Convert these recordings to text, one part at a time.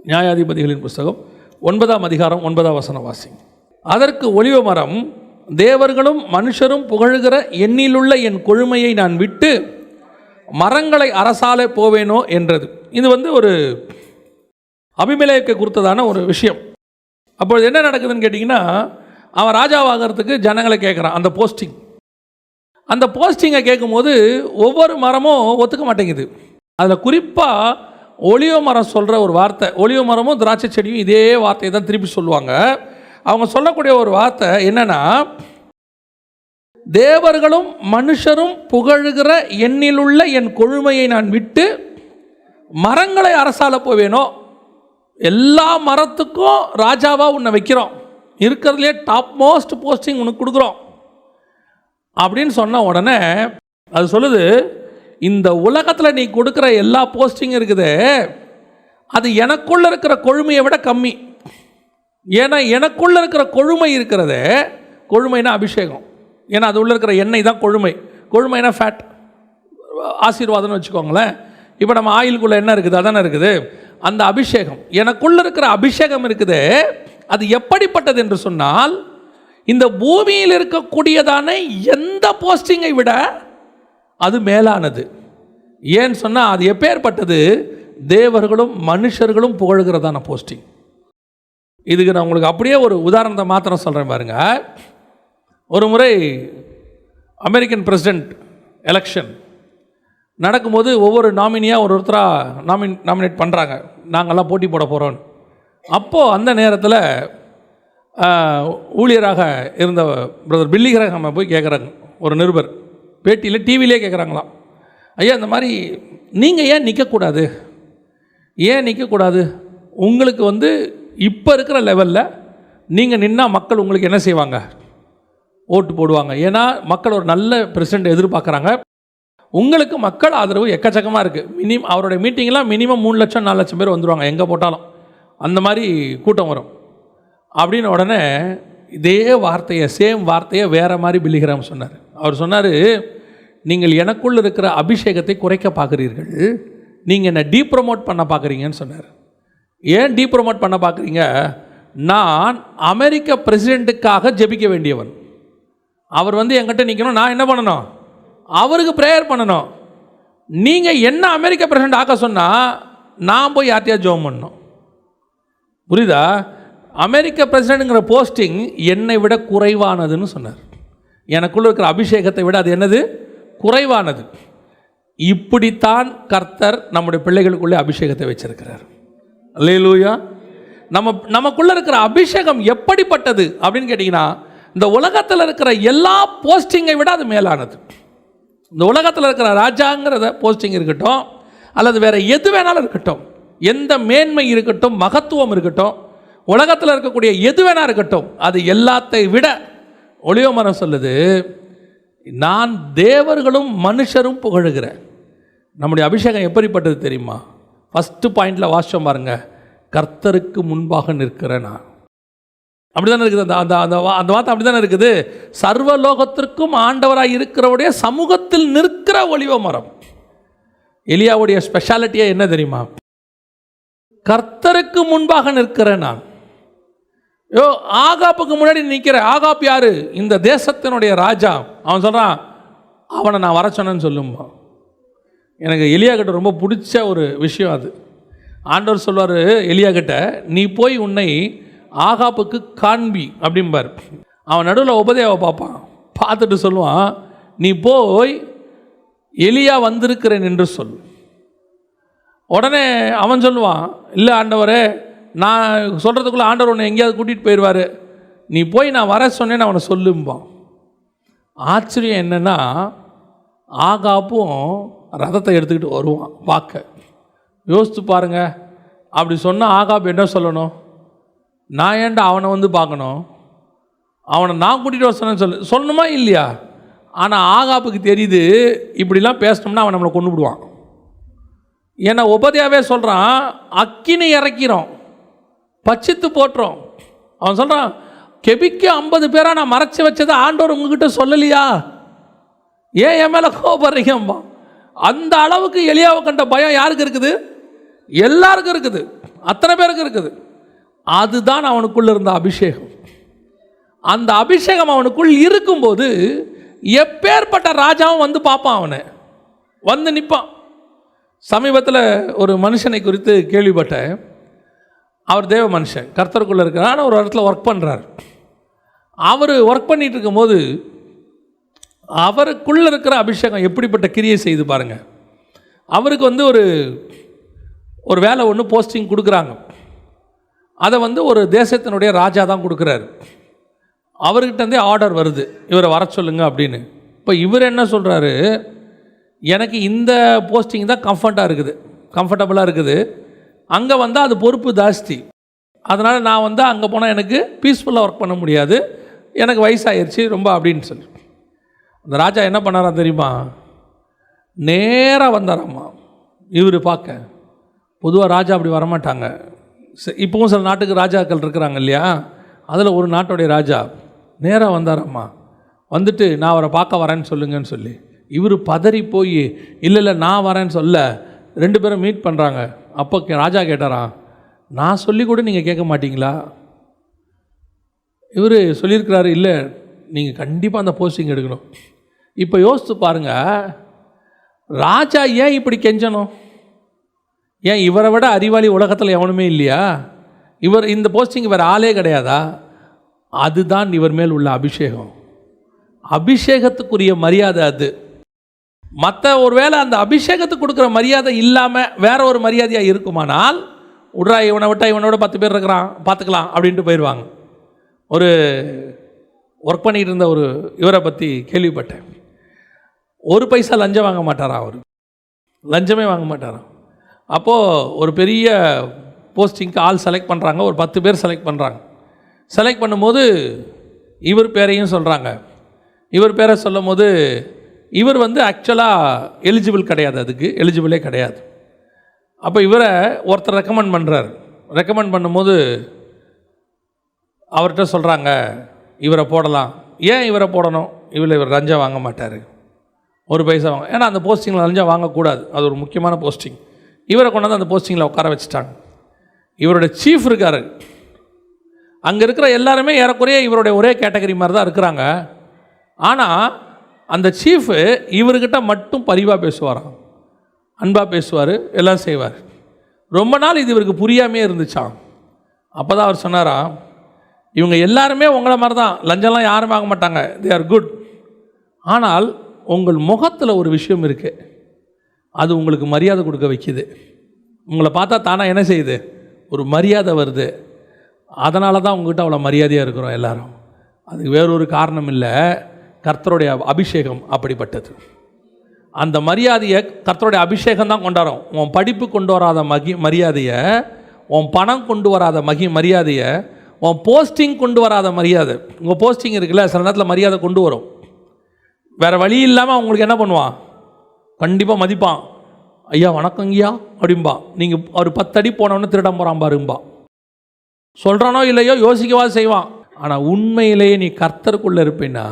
நியாயாதிபதிகளின் புஸ்தகம் 9ஆம் அதிகாரம் 9ஆம் வசனம் வாசிங்க. அதற்கு ஒலிவ மரம், தேவர்களும் மனுஷரும் புகழுகிற எண்ணிலுள்ள என் கொழுமையை நான் விட்டு மரங்களை அரசாலே போவேனோ என்றது. இது ஒரு அபிமெலேக்கு குறித்ததான ஒரு விஷயம். அப்பொழுது என்ன நடக்குதுன்னு கேட்டிங்கன்னா, அவன் ராஜாவாகிறதுக்கு ஜனங்களை கேட்குறான். அந்த போஸ்டிங்கை கேட்கும்போது ஒவ்வொரு மரமும் ஒத்துக்க மாட்டேங்குது. அதில் குறிப்பாக ஒலிவ மரம் சொல்கிற ஒரு வார்த்தை, ஒலிவ மரமும் திராட்சை செடியும் இதே வார்த்தையை தான் திருப்பி சொல்லுவாங்க. அவங்க சொல்லக்கூடிய ஒரு வார்த்தை என்னென்னா, தேவர்களும் மனுஷரும் புகழுகிற எண்ணிலுள்ள என் கொழுமையை நான் விட்டு மரங்களை அரசால போவேனோ. எல்லா மரத்துக்கும் ராஜாவாக உன்னை வைக்கிறோம், இருக்கிறதுலே டாப் மோஸ்ட் போஸ்டிங் உனக்கு கொடுக்குறோம் அப்படின்னு சொன்ன உடனே அது சொல்லுது, இந்த உலகத்தில் நீ கொடுக்குற எல்லா போஸ்டிங் இருக்குது, அது எனக்குள்ளே இருக்கிற கொழுமையை விட கம்மி. ஏன்னா எனக்குள்ளே இருக்கிற கொழுமை இருக்கிறது, கொழுமைனா அபிஷேகம். ஏன்னா அது உள்ளே இருக்கிற எண்ணெய் தான் கொழுமை. கொழுமைனா ஃபேட், ஆசீர்வாதம்னு வச்சுக்கோங்களேன். இப்போ நம்ம ஆயிலுக்குள்ளே என்ன இருக்குது, அதானே இருக்குது அந்த அபிஷேகம். எனக்குள்ளே இருக்கிற அபிஷேகம் இருக்குது. அது எப்படிப்பட்டது என்று சொன்னால், இந்த பூமியில் இருக்கக்கூடியதான எந்த போஸ்டிங்கை விட அது மேலானது. ஏன்னு சொன்னால், அது எப்பேற்பட்டது, தேவர்களும் மனுஷர்களும் புகழுகிறதான போஸ்டிங். இதுக்கு நான் உங்களுக்கு அப்படியே ஒரு உதாரணத்தை மாத்திரம் சொல்கிறேன் பாருங்க. ஒரு முறை அமெரிக்கன் பிரசிடெண்ட் எலெக்ஷன் நடக்கும்போது ஒவ்வொரு நாமினியாக ஒருத்தராக நாமினேட் பண்ணுறாங்க, நாங்கள்லாம் போட்டி போட போகிறோன்னு. அப்போது அந்த நேரத்தில் ஊழியராக இருந்த பிரதர் பில்லி கிரஹாம் போய் கேட்குறாங்க. ஒரு நிருபர் பேட்டியில் டிவிலே கேட்குறாங்களாம், ஐயா இந்த மாதிரி நீங்கள் ஏன் நிற்கக்கூடாது, உங்களுக்கு இப்போ இருக்கிற லெவலில் நீங்கள் நின்னால் மக்கள் உங்களுக்கு என்ன செய்வாங்க, ஓட்டு போடுவாங்க. ஏன்னா மக்கள் ஒரு நல்ல பிரசிடெண்ட் எதிர்பார்க்குறாங்க. உங்களுக்கு மக்கள் ஆதரவு எக்கச்சக்கமாக இருக்குது. அவருடைய மீட்டிங்கெலாம் மினிமம் 3 லட்சம் 4 லட்சம் பேர் வந்துடுவாங்க, எங்கே போட்டாலும் அந்த மாதிரி கூட்டம் வரும் அப்படின்னு. உடனே இதே வார்த்தையை, சேம் வார்த்தையை வேறு மாதிரி பில்லி கிரஹாம் சொன்னார். அவர் சொன்னார், நீங்கள் எனக்குள் இருக்கிற அபிஷேகத்தை குறைக்க பார்க்குறீர்கள், நீங்கள் என்னை டீப்ரமோட் பண்ண பார்க்குறீங்கன்னு சொன்னார். ஏன் டீப்ரமோட் பண்ண பார்க்குறீங்க, நான் அமெரிக்க பிரசிடெண்ட்டுக்காக ஜெபிக்க வேண்டியவன். அவர் என்கிட்ட நிற்கணும், நான் என்ன பண்ணணும், அவருக்கு ப்ரேயர் பண்ணணும். நீங்கள் என்ன அமெரிக்க பிரசிடெண்ட் ஆக்க சொன்னால் நான் போய் யார்ட்டையா ஜெபம் பண்ணணும். புரியுதா? அமெரிக்க பிரசிடெண்ட்டுங்கிற போஸ்டிங் என்னை விட குறைவானதுன்னு சொன்னார். எனக்குள்ள இருக்கிற அபிஷேகத்தை விட அது என்னது, குறைவானது. இப்படித்தான் கர்த்தர் நம்முடைய பிள்ளைகளுக்குள்ளே அபிஷேகத்தை வச்சிருக்கிறார். அல்லேலூயா. நமக்குள்ள இருக்கிற அபிஷேகம் எப்படிப்பட்டது அப்படின்னு கேட்டிங்கன்னா, இந்த உலகத்தில் இருக்கிற எல்லா போஸ்டிங்கை விட அது மேலானது. இந்த உலகத்தில் இருக்கிற ராஜாங்கிறத போஸ்டிங் இருக்கட்டும், அல்லது வேறு எது வேணாலும் இருக்கட்டும், எந்த மேன்மை இருக்கட்டும், மகத்துவம் இருக்கட்டும், உலகத்தில் இருக்கக்கூடிய எது வேணா இருக்கட்டும், அது எல்லாத்தை விட ஒலிவ மரம் சொல்லுது, நான் தேவர்களும் மனுஷரும் புகழுகிறேன். நம்முடைய அபிஷேகம் எப்படிப்பட்டது தெரியுமா? ஃபஸ்ட்டு பாயிண்டில் வாசிச்சோம் பாருங்க, கர்த்தருக்கு முன்பாக நிற்கிறேன் நான். அப்படி தானே இருக்குது அந்த வார்த்தை, அப்படி தானே இருக்குது. சர்வலோகத்திற்கும் ஆண்டவராக இருக்கிறவுடைய சமூகத்தில் நிற்கிற ஒலிவ மரம். எலியாவுடைய ஸ்பெஷாலிட்டியே என்ன தெரியுமா? கர்த்தருக்கு முன்பாக நிற்கிறேன் நான். ஆகாப்புக்கு முன்னாடி நிற்கிற. ஆகாப் யாரு? இந்த தேசத்தினுடைய ராஜா. அவன் சொல்கிறான், அவனை நான் வர சொன்னேன்னு சொல்லும்பா. எனக்கு எலியா கிட்ட ரொம்ப பிடிச்ச ஒரு விஷயம் அது. ஆண்டவர் சொல்வார் எலியா கிட்ட, நீ போய் உன்னை ஆகாப்புக்கு காண்பி அப்படிம்பார். அவன் நடுவில் உபதேவ பார்ப்பான், பார்த்துட்டு சொல்லுவான், நீ போய் எலியா வந்திருக்கிறேன் என்று சொல். உடனே அவன் சொல்லுவான், இல்லை ஆண்டவரே, நான் சொல்கிறதுக்குள்ளே ஆண்டவர் உன்னை எங்கேயாவது கூட்டிகிட்டு போயிடுவார், நீ போய் நான் வர சொன்னேன்னு அவனை சொல்லும்பான். ஆச்சரியம் என்னென்னா, ஆகாப்பும் ரதத்தை எடுத்துக்கிட்டு வருவான் பார்க்க. யோசித்து பாருங்க. அப்படி சொன்னால் ஆகாப் என்ன சொல்லணும்? நான் ஏன்டா அவனை பார்க்கணும், அவனை நான் கூட்டிகிட்டு வர சொன்னேன்னு சொல்லணுமா இல்லையா? ஆனால் ஆகாப்புக்கு தெரியுது, இப்படிலாம் பேசினோம்னா அவன் நம்மளை கொண்டு விடுவான். ஏன்னா உபதியாவே சொல்கிறான், அக்கினி இறக்கிறோம், பச்சித்து போட்டுறோம். அவன் சொல்கிறான், கெபிக்கு 50 பேராக நான் மறைச்சி வச்சதை ஆண்டவர் உங்ககிட்ட சொல்லலையா, ஏன் என் மேலே கோபப்படுறீங்கம்மா? அந்த அளவுக்கு எலியாவை கண்ட பயம் யாருக்கு இருக்குது? எல்லாருக்கும் இருக்குது. அத்தனை பேருக்கு இருக்குது. அதுதான் அவனுக்குள்ள இருந்த அபிஷேகம். அந்த அபிஷேகம் அவனுக்குள் இருக்கும்போது எப்பேற்பட்ட ராஜாவும் வந்து பார்ப்பான், அவனை வந்து நிற்பான். சமீபத்தில் ஒரு மனுஷனை குறித்து கேள்விப்பட்டேன். அவர் தேவ மனுஷன், கர்த்தருக்குள்ளே இருக்கிறார். ஆனால் ஒரு இடத்துல ஒர்க் பண்ணுறார். அவர் ஒர்க் பண்ணிகிட்டு இருக்கும்போது அவருக்குள்ளே இருக்கிற அபிஷேகம் எப்படிப்பட்ட கிரியை செய்து பாருங்கள். அவருக்கு வந்து ஒரு வேலை ஒன்று போஸ்டிங் கொடுக்குறாங்க. அதை வந்து ஒரு தேசத்தினுடைய ராஜா தான் கொடுக்குறாரு. அவர்கிட்டருந்தே ஆர்டர் வருது, இவரை வர சொல்லுங்க அப்படின்னு. இப்போ இவர் என்ன சொல்கிறாரு, எனக்கு இந்த போஸ்டிங் தான் கம்ஃபர்டபுளாக இருக்குது. அங்கே வந்தால் அது பொறுப்பு ஜாஸ்தி. அதனால் நான் வந்து அங்கே போனால் எனக்கு பீஸ்ஃபுல்லாக ஒர்க் பண்ண முடியாது, எனக்கு வயசாகிடுச்சு ரொம்ப அப்படின்னு சொல்லி. அந்த ராஜா என்ன பண்ணாரா தெரியுமா, நேராக வந்தாராம்மா இவர் பார்க்க. பொதுவாக ராஜா அப்படி வரமாட்டாங்க. இப்போவும் சில நாட்டுக்கு ராஜாக்கள் இருக்கிறாங்க இல்லையா, அதில் ஒரு நாட்டுடைய ராஜா நேராக வந்தாராம்மா. வந்துட்டு நான் அவரை பார்க்க வரேன்னு சொல்லுங்கன்னு சொல்லி. இவர் பதறி போய் இல்லை நான் வரேன்னு சொல்ல 2 பேரும் மீட் பண்ணுறாங்க. அப்போ ராஜா கேட்டாராம், நான் சொல்லி கூட நீங்கள் கேட்க மாட்டீங்களா? இவர் சொல்லியிருக்கிறாரு, இல்லை நீங்கள் கண்டிப்பாக அந்த போஸ்டிங் எடுக்கணும். இப்போ யோசித்து பாருங்கள், ராஜா ஏன் இப்படி கெஞ்சணும்? ஏன் இவரை விட அறிவாளி உலகத்தில் எவனுமே இல்லையா? இவர் இந்த போஸ்டிங் வேறு ஆளே கிடையாதா? அதுதான் இவர் மேல் உள்ள அபிஷேகம். அபிஷேகத்துக்குரிய மரியாதை அது. மற்ற ஒரு வேளை அந்த அபிஷேகத்துக்கு கொடுக்குற மரியாதை இல்லாமல் வேற ஒரு மரியாதையாக இருக்குமானால், விட்றா இவனை விட்டா இவனோட 10 பேர் இருக்கிறான் பார்த்துக்கலாம் அப்படின்ட்டு போயிடுவாங்க. ஒரு ஒர்க் பண்ணிகிட்டு இருந்த ஒரு இவரை பற்றி கேள்விப்பட்டேன். 1 பைசா லஞ்சம் வாங்க மாட்டாராம், அவர் லஞ்சமே வாங்க மாட்டாராம். அப்போது ஒரு பெரிய போஸ்டிங்க்கு ஆள் செலக்ட் பண்ணுறாங்க, ஒரு 10 பேர் செலக்ட் பண்ணுறாங்க. செலக்ட் பண்ணும்போது இவர் பேரையும் சொல்கிறாங்க. இவர் பேரை சொல்லும் போது இவர் வந்து ஆக்சுவலாக எலிஜிபிள் கிடையாது, அதுக்கு எலிஜிபிளே கிடையாது. அப்போ இவரை ஒருத்தர் ரெக்கமெண்ட் பண்ணுறார். ரெக்கமெண்ட் பண்ணும்போது அவர்கிட்ட சொல்கிறாங்க, இவரை போடலாம். ஏன் இவரை போடணும்? இவர் லஞ்சம் வாங்க மாட்டார், 1 பைசா வாங்க. ஏன்னா அந்த போஸ்டிங்கில் லஞ்சம் வாங்கக்கூடாது, அது ஒரு முக்கியமான போஸ்டிங். இவரை கொண்டாந்து அந்த போஸ்டிங்கில் உட்கார வச்சுட்டாங்க. இவருடைய சீஃப் இருக்கார். அங்கே இருக்கிற எல்லாருமே ஏறக்குறைய இவருடைய ஒரே கேட்டகரி மாதிரி தான் இருக்கிறாங்க. ஆனால் அந்த சீஃபு இவர்கிட்ட மட்டும் பரிவாக பேசுவாராம், அன்பாக பேசுவார், எல்லாம் செய்வார். ரொம்ப நாள் இது இவருக்கு புரியாமே இருந்துச்சான். அப்போ தான் அவர் சொன்னாராம், இவங்க எல்லாருமே உங்களை மாதிரி தான், லஞ்சம்லாம் யாரும் வாங்க மாட்டாங்க, தே ஆர் குட். ஆனால் உங்கள் முகத்தில் ஒரு விஷயம் இருக்குது, அது உங்களுக்கு மரியாதை கொடுக்க வைக்குது. உங்களை பார்த்தா தானே என்ன செய்யுது, ஒரு மரியாதை வருது. அதனால தான் உங்கள்கிட்ட அவ்வளோ மரியாதையாக இருக்கிறோம் எல்லாரும். அதுக்கு வேறொரு காரணம் இல்லை, கர்த்தருடைய அபிஷேகம் அப்படிப்பட்டது. அந்த மரியாதையை கர்த்தருடைய அபிஷேகம் தான் கொண்டாடும். உன் படிப்பு கொண்டு வராத மரியாதையை, உன் பணம் கொண்டு வராத மரியாதையை, உன் போஸ்டிங் கொண்டு வராத மரியாதை. உங்கள் போஸ்டிங் இருக்குல்ல, சில நேரத்தில் மரியாதை கொண்டு வரும். வேறு வழி இல்லாமல் அவங்களுக்கு என்ன பண்ணுவான், கண்டிப்பாக மதிப்பான். ஐயா வணக்கங்கய்யா அப்படிம்பா. நீங்கள் ஒரு 10 அடி போனவொன்னே திருடம் போகிறான் பாரும்பா. சொல்கிறானோ இல்லையோ யோசிக்கவா செய்வான். ஆனால் உண்மையிலேயே நீ கர்த்தருக்குள்ளே இருப்பேன்னா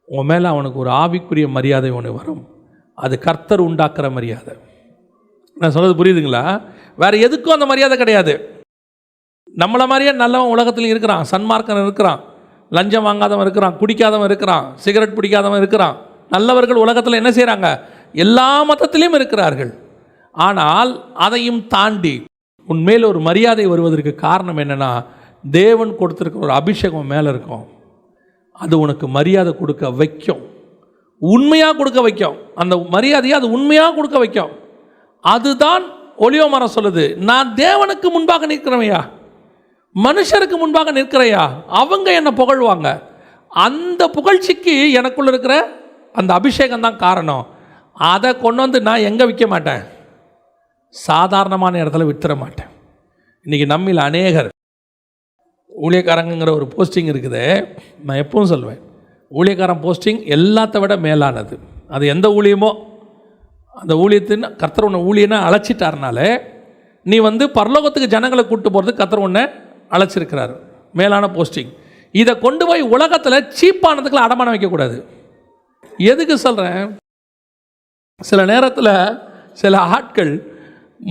உன் மேலே அவனுக்கு ஒரு ஆவிக்குரிய மரியாதை ஒன்று வரும். அது கர்த்தர் உண்டாக்குற மரியாதை. நான் சொல்கிறது புரியுதுங்களா? வேறு எதுக்கும் அந்த மரியாதை கிடையாது. நம்மளை மாதிரியே நல்லவன் உலகத்தில் இருக்கிறான், சன்மார்க்கன் இருக்கிறான், லஞ்சம் வாங்காதவன் இருக்கிறான், குடிக்காதவன் இருக்கிறான், சிகரெட் பிடிக்காதவன் இருக்கிறான். நல்லவர்கள் உலகத்தில் என்ன செய்கிறாங்க, எல்லா மதத்திலையும் இருக்கிறார்கள். ஆனால் அதையும் தாண்டி உன்மேல் ஒரு மரியாதை வருவதற்கு காரணம் என்னென்னா, தேவன் கொடுத்துருக்கிற ஒரு அபிஷேகம் மேலே இருக்கும். அது உனக்கு மரியாதை கொடுக்க வைக்கும், உண்மையாக கொடுக்க வைக்கும். அந்த மரியாதையை அது உண்மையாக கொடுக்க வைக்கும். அதுதான் ஒலிவ மரம் சொல்லுது, நான் தேவனுக்கு முன்பாக நிற்கிறவையா, மனுஷருக்கு முன்பாக நிற்கிறையா, அவங்க என்னை புகழ்வாங்க. அந்த புகழ்ச்சிக்கு எனக்குள்ள இருக்கிற அந்த அபிஷேகம் தான் காரணம். அதை கொண்டு வந்து நான் எங்கே விற்க மாட்டேன், சாதாரணமான இடத்துல வித்துற மாட்டேன். இன்றைக்கி நம்மில் அநேகர் ஊழியக்காரங்கிற ஒரு போஸ்டிங் இருக்குது. நான் எப்பவும் சொல்லுவேன், ஊழியக்காரன் போஸ்டிங் எல்லாத்த விட மேலானது. அது எந்த ஊழியமோ, அந்த ஊழியத்தின் கர்த்தர் உன்னை ஊழியனை அழைச்சிட்டாருனாலே நீ வந்து பரலோகத்துக்கு ஜனங்களை கூப்பிட்டு போகிறதுக்கு கர்த்தர் உன்னை அழைச்சிருக்கிறார். மேலான போஸ்டிங். இதை கொண்டு போய் உலகத்தில் சீப்பானதுக்குள்ள அடமானம் வைக்கக்கூடாது. எதுக்கு சொல்கிறேன், சில நேரத்தில் சில ஆட்கள்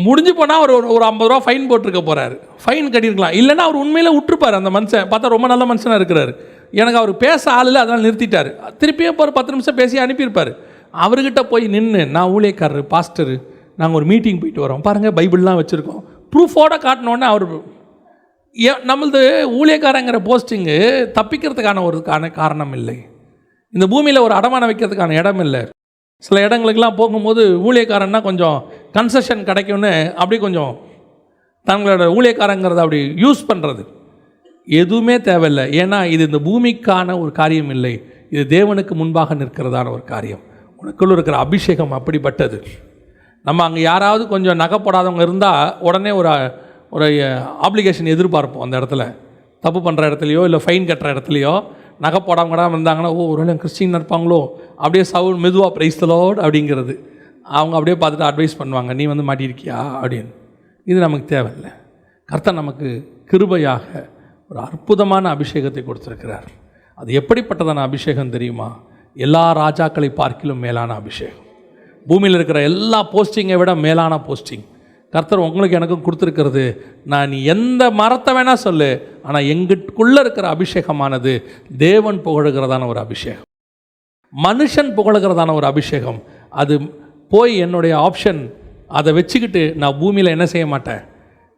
முடிஞ்சு போனால் அவர் ஒரு 50 ரூபா ஃபைன் போட்டிருக்க போகிறாரு, ஃபைன் கட்டியிருக்கலாம். இல்லைன்னா அவர் உண்மையில் விட்டுருப்பார். அந்த மனுஷன் பார்த்தா ரொம்ப நல்ல மனுஷனாக இருக்கிறாரு, எனக்கு அவர் பேச ஆள் இல்லை, அதனால் நிறுத்திட்டார். திருப்பியும் இப்போ ஒரு 10 நிமிஷம் பேசி அனுப்பியிருப்பார். அவர்கிட்ட போய் நின்று, நான் ஊழியக்காரரு, பாஸ்டரு, நாங்கள் ஒரு மீட்டிங் போயிட்டு வரோம் பாருங்கள், பைபிள்லாம் வச்சுருக்கோம், ப்ரூஃபோடு காட்டினோன்னே அவர் நம்மளது ஊழியக்காரங்கிற போஸ்டிங்கு தப்பிக்கிறதுக்கான ஒரு காரணம் இல்லை. இந்த பூமியில் ஒரு அடமானம் வைக்கிறதுக்கான இடம் இல்லை. சில இடங்களுக்கெல்லாம் போகும்போது ஊழியக்காரன்னா கொஞ்சம் கன்செஷன் கிடைக்கும்னு அப்படி கொஞ்சம் தங்களோட ஊழியக்காரங்கிறத அப்படி யூஸ் பண்ணுறது எதுவுமே தேவையில்லை. ஏன்னா இது இந்த பூமிக்கான ஒரு காரியம் இல்லை, இது தேவனுக்கு முன்பாக நிற்கிறதான ஒரு காரியம். உனக்குள்ள இருக்கிற அபிஷேகம் அப்படிப்பட்டது. நம்ம அங்கே யாராவது கொஞ்சம் நகை போடாதவங்க இருந்தால் உடனே ஒரு ஆப்ளிகேஷன் எதிர்பார்ப்போம். அந்த இடத்துல தப்பு பண்ணுற இடத்துலையோ இல்லை ஃபைன் கட்டுற இடத்துலையோ நகை போடாமல் இருந்தாங்கன்னா, ஓ ஒருவேளை கிறிஸ்டின் இருப்பாங்களோ, அப்படியே மெதுவாக பிரைஸ்தலோடு அப்படிங்கிறது அவங்க அப்படியே பார்த்துட்டு அட்வைஸ் பண்ணுவாங்க, நீ வந்து மாட்டியிருக்கியா அப்படின்னு. இது நமக்கு தேவையில்லை. கர்த்தர் நமக்கு கிருபையாக ஒரு அற்புதமான அபிஷேகத்தை கொடுத்துருக்கிறார். அது எப்படிப்பட்டதான அபிஷேகம் தெரியுமா? எல்லா ராஜாக்களை பார்க்கிலும் மேலான அபிஷேகம். பூமியில் இருக்கிற எல்லா போஸ்டிங்கை விட மேலான போஸ்டிங் கர்த்தர் உங்களுக்கு எனக்கும் கொடுத்துருக்கிறது. நான் எந்த மரத்தை வேணால் சொல்லு, ஆனால் எங்களுக்குள்ளே இருக்கிற அபிஷேகமானது தேவன் புகழுகிறதான ஒரு அபிஷேகம், மனுஷன் புகழுகிறதான ஒரு அபிஷேகம். அது போய் என்னுடைய ஆப்ஷன் அதை வச்சுக்கிட்டு நான் பூமியில் என்ன செய்ய மாட்டேன்,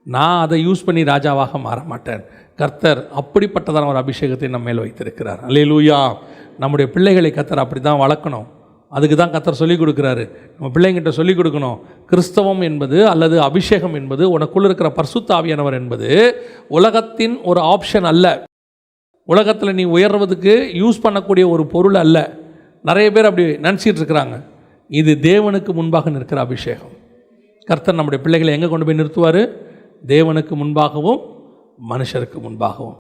நான் அதை யூஸ் பண்ணி ராஜாவாக மாற மாட்டேன். கர்த்தர் அப்படிப்பட்டதான ஒரு அபிஷேகத்தை நம்ம மேல் வைத்திருக்கிறார். அல்லேலூயா. நம்முடைய பிள்ளைகளை கர்த்தர் அப்படி தான் வளர்க்கணும். அதுக்கு தான் கர்த்தர் சொல்லிக் கொடுக்குறாரு. நம்ம பிள்ளைங்கிட்ட சொல்லிக் கொடுக்கணும், கிறிஸ்தவம் என்பது அல்லது அபிஷேகம் என்பது, உனக்குள்ள இருக்கிற பரிசுத்த ஆவியானவர் என்பது உலகத்தின் ஒரு ஆப்ஷன் அல்ல, உலகத்தில் நீ உயர்வதுக்கு யூஸ் பண்ணக்கூடிய ஒரு பொருள் அல்ல. நிறைய பேர் அப்படி நினச்சிட்டு இருக்கிறாங்க. இது தேவனுக்கு முன்பாக நிற்கிற அபிஷேகம். கர்த்தர் நம்முடைய பிள்ளைகளை எங்கே கொண்டு போய் நிறுத்துவார்? தேவனுக்கு முன்பாகவும் மனுஷருக்கு முன்பாகவும்.